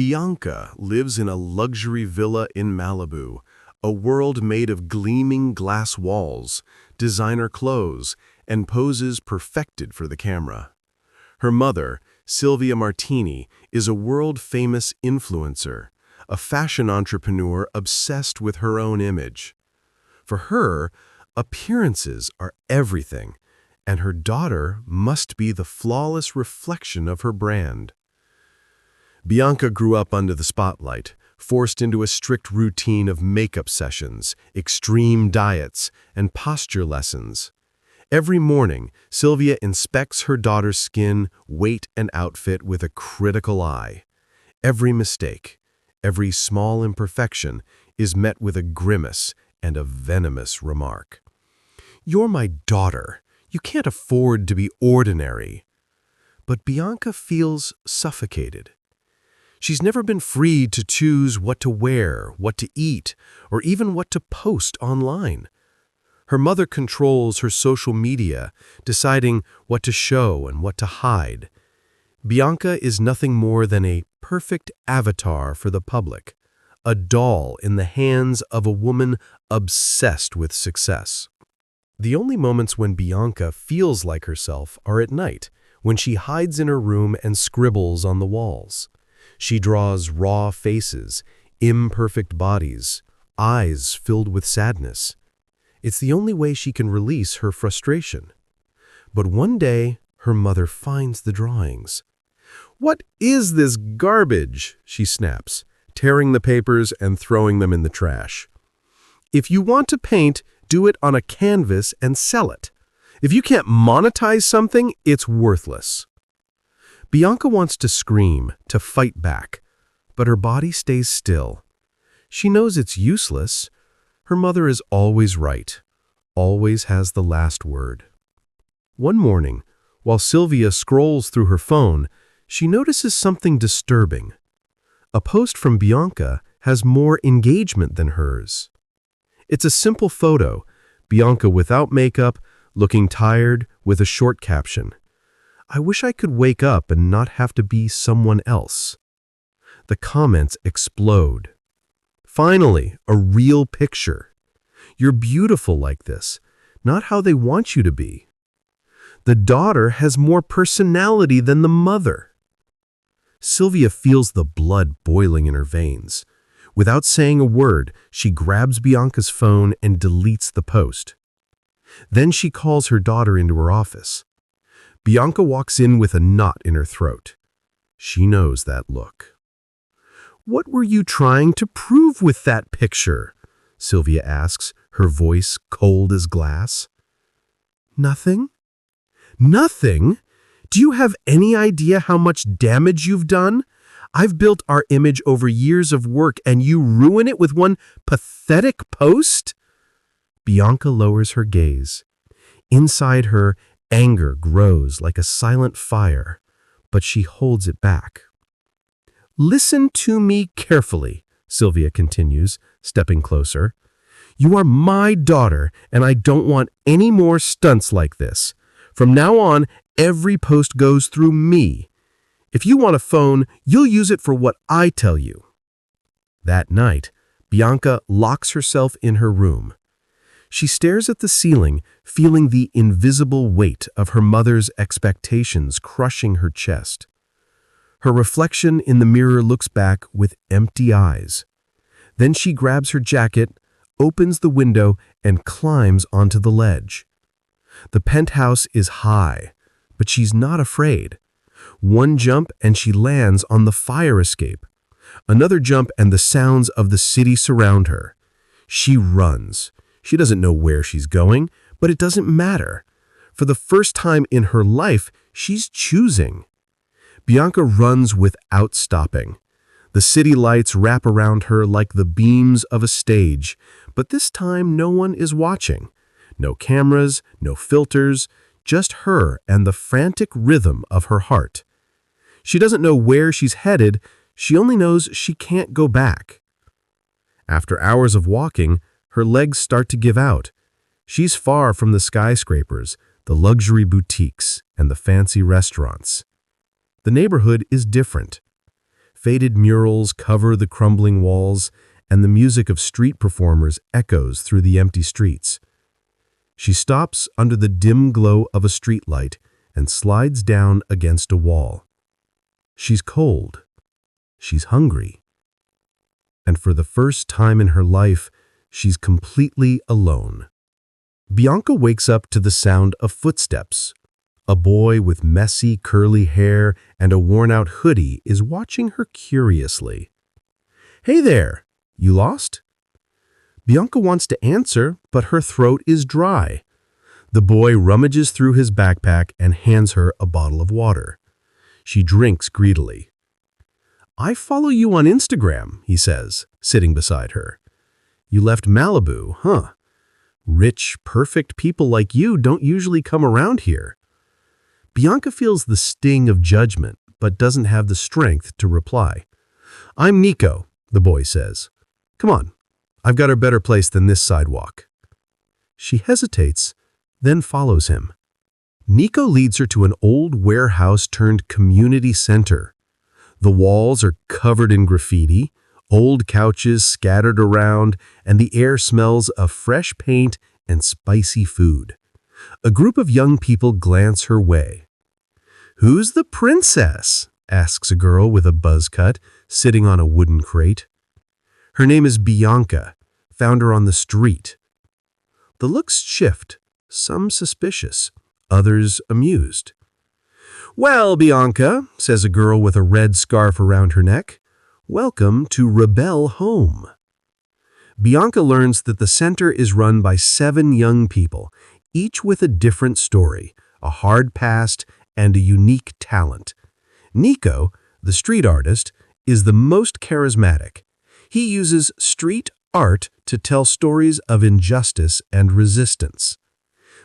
Bianca lives in a luxury villa in Malibu, a world made of gleaming glass walls, designer clothes, and poses perfected for the camera. Her mother, Silvia Martini, is a world-famous influencer, a fashion entrepreneur obsessed with her own image. For her, appearances are everything, and her daughter must be the flawless reflection of her brand. Bianca grew up under the spotlight, forced into a strict routine of makeup sessions, extreme diets, and posture lessons. Every morning, Silvia inspects her daughter's skin, weight, and outfit with a critical eye. Every mistake, every small imperfection is met with a grimace and a venomous remark. "You're my daughter. You can't afford to be ordinary." But Bianca feels suffocated. She's never been free to choose what to wear, what to eat, or even what to post online. Her mother controls her social media, deciding what to show and what to hide. Bianca is nothing more than a perfect avatar for the public, a doll in the hands of a woman obsessed with success. The only moments when Bianca feels like herself are at night, when she hides in her room and scribbles on the walls. She draws raw faces, imperfect bodies, eyes filled with sadness. It's the only way she can release her frustration. But one day, her mother finds the drawings. "What is this garbage?" she snaps, tearing the papers and throwing them in the trash. "If you want to paint, do it on a canvas and sell it. If you can't monetize something, it's worthless." Bianca wants to scream, to fight back, but her body stays still. She knows it's useless. Her mother is always right, always has the last word. One morning, while Silvia scrolls through her phone, she notices something disturbing. A post from Bianca has more engagement than hers. It's a simple photo, Bianca without makeup, looking tired, with a short caption. "I wish I could wake up and not have to be someone else." The comments explode. "Finally, a real picture. You're beautiful like this, not how they want you to be. The daughter has more personality than the mother." Silvia feels the blood boiling in her veins. Without saying a word, she grabs Bianca's phone and deletes the post. Then she calls her daughter into her office. Bianca walks in with a knot in her throat. She knows that look. "What were you trying to prove with that picture?" Silvia asks, her voice cold as glass. "Nothing." "Nothing? Do you have any idea how much damage you've done? I've built our image over years of work and you ruin it with one pathetic post?" Bianca lowers her gaze. Inside her, anger grows like a silent fire, but she holds it back. "Listen to me carefully," Silvia continues, stepping closer. "You are my daughter, and I don't want any more stunts like this. From now on, every post goes through me. If you want a phone, you'll use it for what I tell you." That night, Bianca locks herself in her room. She stares at the ceiling, feeling the invisible weight of her mother's expectations crushing her chest. Her reflection in the mirror looks back with empty eyes. Then she grabs her jacket, opens the window, and climbs onto the ledge. The penthouse is high, but she's not afraid. One jump and she lands on the fire escape. Another jump and the sounds of the city surround her. She runs. She doesn't know where she's going, but it doesn't matter. For the first time in her life, she's choosing. Bianca runs without stopping. The city lights wrap around her like the beams of a stage, but this time no one is watching. No cameras, no filters, just her and the frantic rhythm of her heart. She doesn't know where she's headed, she only knows she can't go back. After hours of walking, her legs start to give out. She's far from the skyscrapers, the luxury boutiques, and the fancy restaurants. The neighborhood is different. Faded murals cover the crumbling walls, and the music of street performers echoes through the empty streets. She stops under the dim glow of a streetlight and slides down against a wall. She's cold. She's hungry. And for the first time in her life, she's completely alone. Bianca wakes up to the sound of footsteps. A boy with messy, curly hair and a worn-out hoodie is watching her curiously. "Hey there, you lost?" Bianca wants to answer, but her throat is dry. The boy rummages through his backpack and hands her a bottle of water. She drinks greedily. "I follow you on Instagram," he says, sitting beside her. "You left Malibu, huh? Rich, perfect people like you don't usually come around here." Bianca feels the sting of judgment, but doesn't have the strength to reply. "I'm Nico," the boy says. "Come on, I've got a better place than this sidewalk." She hesitates, then follows him. Nico leads her to an old warehouse-turned-community center. The walls are covered in graffiti, old couches scattered around, and the air smells of fresh paint and spicy food. A group of young people glance her way. "Who's the princess?" asks a girl with a buzz cut, sitting on a wooden crate. "Her name is Bianca. Found her on the street." The looks shift, some suspicious, others amused. "Well, Bianca," says a girl with a red scarf around her neck, "welcome to Ribelle Home." Bianca learns that the center is run by 7 young people, each with a different story, a hard past, and a unique talent. Nico, the street artist, is the most charismatic. He uses street art to tell stories of injustice and resistance.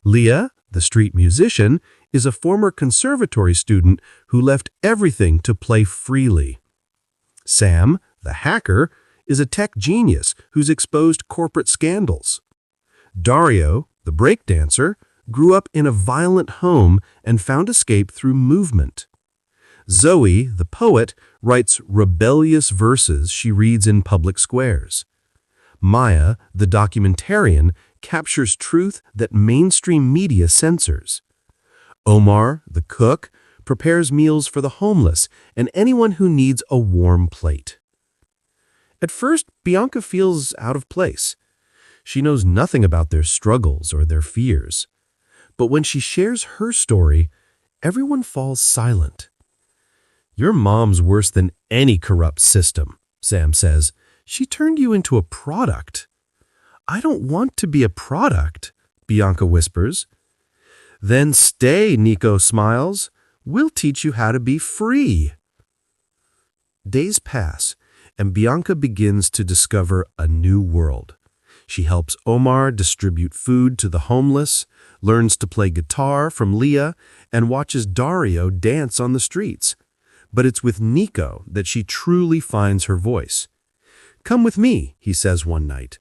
Leah, the street musician, is a former conservatory student who left everything to play freely. Sam, the hacker, is a tech genius who's exposed corporate scandals. Dario, the breakdancer, grew up in a violent home and found escape through movement. Zoe, the poet, writes rebellious verses she reads in public squares. Maya, the documentarian, captures truth that mainstream media censors. Omar, the cook, prepares meals for the homeless and anyone who needs a warm plate. At first, Bianca feels out of place. She knows nothing about their struggles or their fears. But when she shares her story, everyone falls silent. "Your mom's worse than any corrupt system," Sam says. "She turned you into a product." "I don't want to be a product," Bianca whispers. "Then stay," Nico smiles. "We'll teach you how to be free." Days pass, and Bianca begins to discover a new world. She helps Omar distribute food to the homeless, learns to play guitar from Leah, and watches Dario dance on the streets. But it's with Nico that she truly finds her voice. "Come with me," he says one night.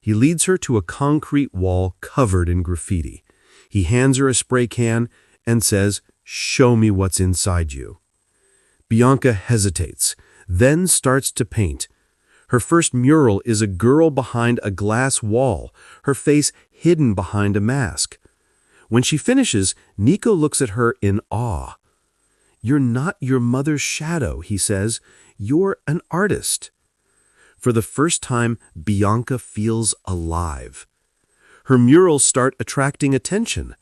He leads her to a concrete wall covered in graffiti. He hands her a spray can and says, "Show me what's inside you." Bianca hesitates, then starts to paint. Her first mural is a girl behind a glass wall, her face hidden behind a mask. When she finishes, Nico looks at her in awe. "You're not your mother's shadow," he says. "You're an artist." For the first time, Bianca feels alive. Her murals start attracting attention.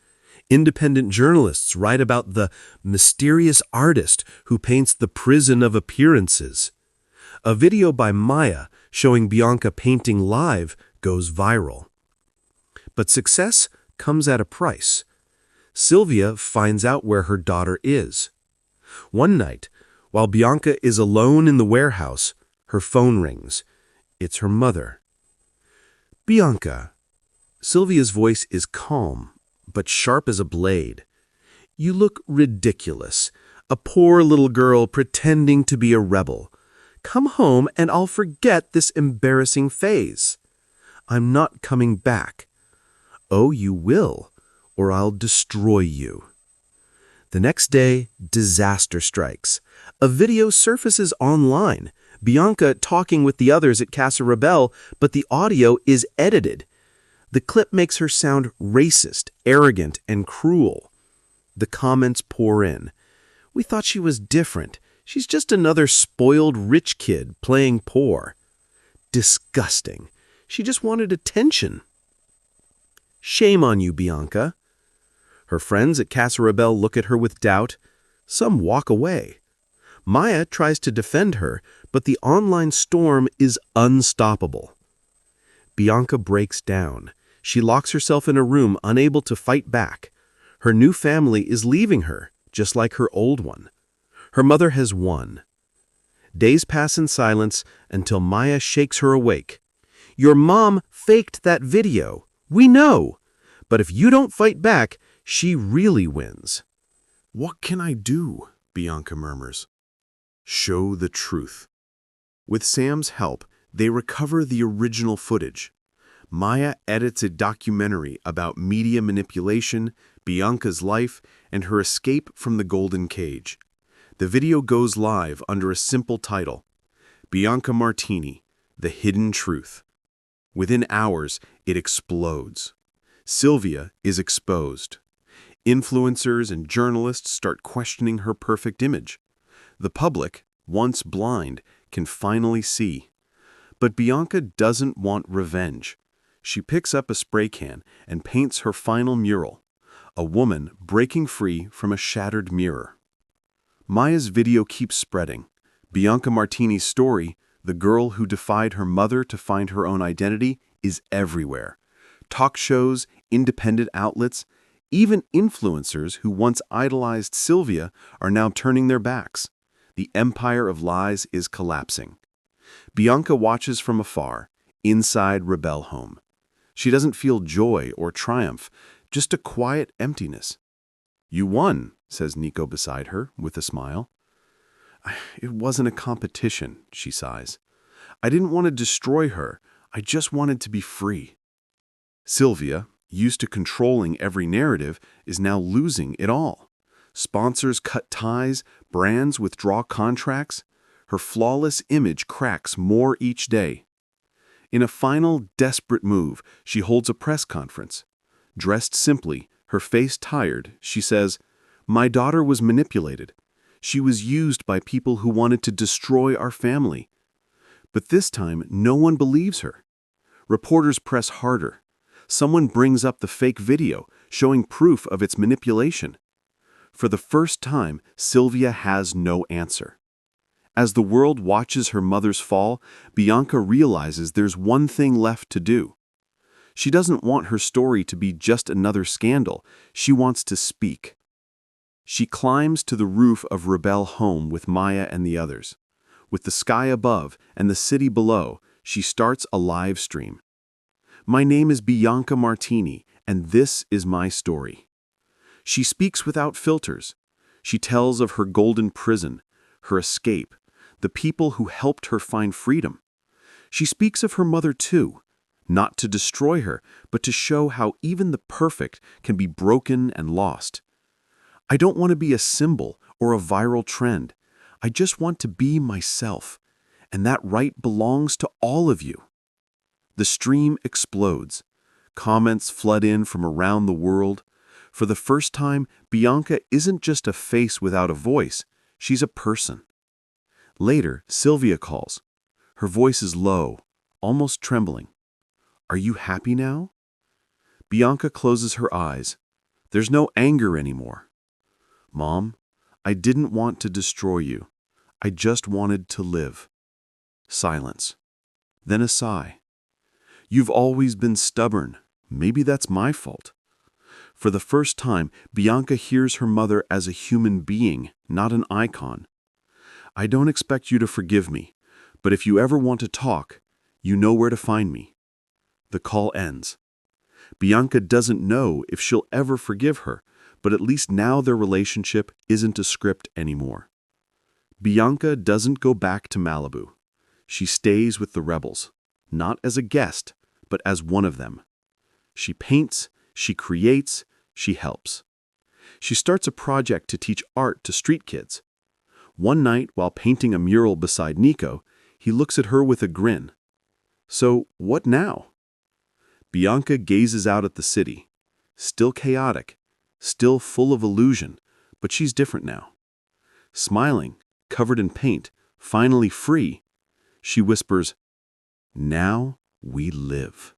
Independent journalists write about the mysterious artist who paints the prison of appearances. A video by Maya showing Bianca painting live goes viral. But success comes at a price. Sylvia finds out where her daughter is. One night, while Bianca is alone in the warehouse, her phone rings. It's her mother. "Bianca." Sylvia's voice is calm, but sharp as a blade. "You look ridiculous. A poor little girl pretending to be a rebel. Come home and I'll forget this embarrassing phase." "I'm not coming back." "Oh, you will, or I'll destroy you." The next day, disaster strikes. A video surfaces online, Bianca talking with the others at Casa Ribelle, but the audio is edited. The clip makes her sound racist, arrogant, and cruel. The comments pour in. "We thought she was different. She's just another spoiled rich kid playing poor." Disgusting. She just wanted attention. "Shame on you, Bianca." Her friends at Casa Ribelle look at her with doubt. Some walk away. Maya tries to defend her, but the online storm is unstoppable. Bianca breaks down. She locks herself in a room, unable to fight back. Her new family is leaving her, just like her old one. Her mother has won. Days pass in silence until Maya shakes her awake. "Your mom faked that video. We know. But if you don't fight back, she really wins." "What can I do?" Bianca murmurs. "Show the truth." With Sam's help, they recover the original footage. Maya edits a documentary about media manipulation, Bianca's life, and her escape from the golden cage. The video goes live under a simple title, Bianca Martini, The Hidden Truth. Within hours, it explodes. Sylvia is exposed. Influencers and journalists start questioning her perfect image. The public, once blind, can finally see. But Bianca doesn't want revenge. She picks up a spray can and paints her final mural, a woman breaking free from a shattered mirror. Maya's video keeps spreading. Bianca Martini's story, the girl who defied her mother to find her own identity, is everywhere. Talk shows, independent outlets, even influencers who once idolized Sylvia are now turning their backs. The empire of lies is collapsing. Bianca watches from afar, inside Ribelle home. She doesn't feel joy or triumph, just a quiet emptiness. "You won," says Nico beside her, with a smile. "It wasn't a competition," she sighs. "I didn't want to destroy her. I just wanted to be free." Sylvia, used to controlling every narrative, is now losing it all. Sponsors cut ties, brands withdraw contracts. Her flawless image cracks more each day. In a final, desperate move, she holds a press conference. Dressed simply, her face tired, she says, "My daughter was manipulated. She was used by people who wanted to destroy our family." But this time, no one believes her. Reporters press harder. Someone brings up the fake video, showing proof of its manipulation. For the first time, Sylvia has no answer. As the world watches her mother's fall, Bianca realizes there's one thing left to do. She doesn't want her story to be just another scandal. She wants to speak. She climbs to the roof of Ribelle home with Maya and the others. With the sky above and the city below, she starts a live stream. "My name is Bianca Martini, and this is my story." She speaks without filters. She tells of her golden prison, her escape, the people who helped her find freedom. She speaks of her mother too, not to destroy her, but to show how even the perfect can be broken and lost. "I don't want to be a symbol or a viral trend. I just want to be myself, and that right belongs to all of you." The stream explodes. Comments flood in from around the world. For the first time, Bianca isn't just a face without a voice, she's a person. Later, Sylvia calls. Her voice is low, almost trembling. "Are you happy now?" Bianca closes her eyes. There's no anger anymore. "Mom, I didn't want to destroy you. I just wanted to live." Silence. Then a sigh. "You've always been stubborn. Maybe that's my fault." For the first time, Bianca hears her mother as a human being, not an icon. "I don't expect you to forgive me, but if you ever want to talk, you know where to find me." The call ends. Bianca doesn't know if she'll ever forgive her, but at least now their relationship isn't a script anymore. Bianca doesn't go back to Malibu. She stays with the rebels, not as a guest, but as one of them. She paints, she creates, she helps. She starts a project to teach art to street kids. One night, while painting a mural beside Nico, he looks at her with a grin. So, what now? Bianca gazes out at the city. Still chaotic, still full of illusion, but she's different now. Smiling, covered in paint, finally free, she whispers, "Now we live."